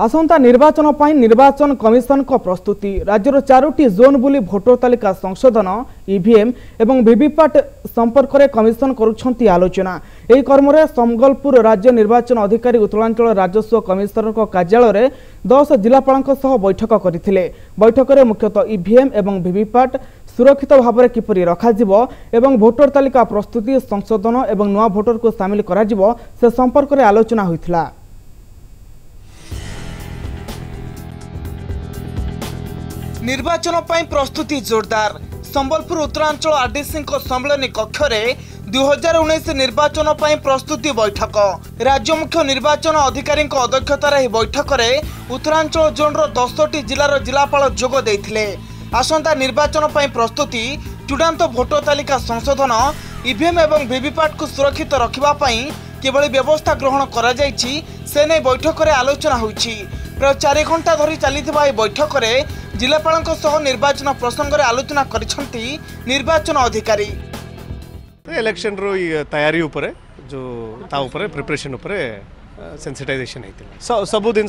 आसंता निर्वाचन पर निर्वाचन कमिशन को प्रस्तुति राज्यर 4टी जोन बुली भोटर तालिका संशोधन ईवीएम एवं वीवीपैट संपर्क में कमिशन करुछंती आलोचना। यह कर्म संबलपुर राज्य निर्वाचन अधिकारी उत्तरांचल राजस्व कमिशनर कार्यालय 10 जिलापाल बैठक करथिले। बैठक में मुख्यतः ईवीएम एवं वीवीपैट सुरक्षित भाव में किपरि रखाजिबो एवं भोटर तालिका प्रस्तुति संशोधन एवं नुआ भोटर को सामिल कराजिबो से संपर्क में आलोचना होइथिला। निर्वाचन पर प्रस्तुति जोरदार। संबलपुर उत्तरांचल आरडीसी सम्मेलन कक्ष में 2019 निर्वाचन पर प्रस्तुति बैठक। राज्य मुख्य निर्वाचन अधिकारी अध्यक्षतार बैठक में उत्तरांचल जोन 10टी जिलार जिलापाल जोग देइथिले। आसंता निर्वाचन पर प्रस्तुति चूड़ांत भोटर तालिका संशोधन ईवीएम एवं वीवीपैट को सुरक्षित रखिबा पई केवल व्यवस्था ग्रहण करा जायछि से नै बैठक में आलोचना होइछि। प्राय 4 घंटा धरी चलिथिबा ए बैठक में जिलापाल निर्वाचन प्रसंग में आलोचना करिसेंती निर्वाचन अधिकारी। इलेक्शन रो तैयारी उपरे जो ता उपरे प्रिपरेशन उपरे सेंसिटाइजेशन हेतिला सब दिन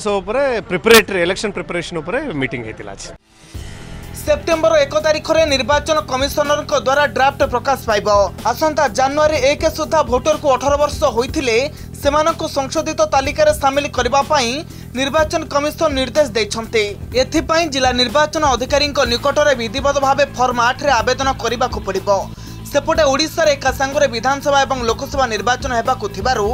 प्रिपरेटरी इलेक्शन प्रिपरेशन उपरे मीटिंग हेतिला। सेप्टेम्बर 1 तारिख में निर्वाचन कमिशनर द्वारा ड्राफ्ट प्रकाश पाइब। आसंता जनवरी 1 सुधा भोटर को 18 वर्ष होइथिले सेमानकु संशोधित तालिका सामिल करबा पई निर्वाचन कमिशन निर्देश देइछन्ते। एथिपई जिला निर्वाचन अधिकारी निकट में विधिवत भाव फॉर्म 8 रे आवेदन करबाकु पड़िबो। सेपटे ओडिशा रे एका संगरे विधानसभा एवं लोकसभा निर्वाचन हेबाकु थिबारु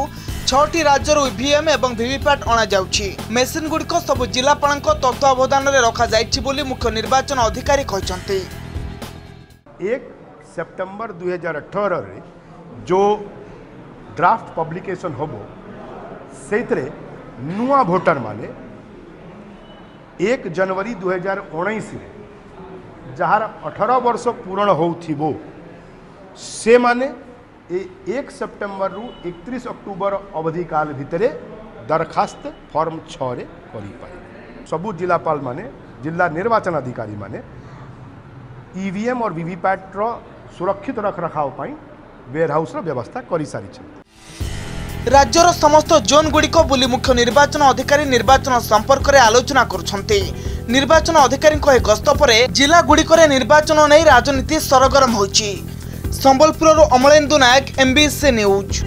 6टी राज्यर ईवीएम एवं वीवीपैट अणा जाउछि। मेसिन गुड़िक सब जिलापाल तत्वावधान में रखा जाइछि बोली मुख्य निर्वाचन अधिकारी कहते। 1 सेप्टेम्बर 2018 रे जो ड्राफ्ट पब्लिकेशन होबो सेतरे नुआ भोटर माने 1 जनवरी 2019 रे जहार 18 वर्ष पूर्ण होथिबो से माने 1 सेप्टेम्बर रु 31 अक्टोबर अवधि काल भितरे दरखास्त फॉर्म 6 रे करि पाए। सबु जिलापाल माने जिला निर्वाचन अधिकारी माने ईवीएम और वीवीपैट रो सुरक्षित रखरखाव पाई वेयर हाउस रो व्यवस्था करि सारी छै। राज्यर समस्त जोन गुड़िक बुली मुख्य निर्वाचन अधिकारी निर्वाचन संपर्क में आलोचना करुछन्ते। निर्वाचन अधिकारी गस्त पर जिला गुड़िक निर्वाचन नहीं राजनीति सरगरम होइछि। संबलपुर अमलेन्दु नायक, MBC न्यूज।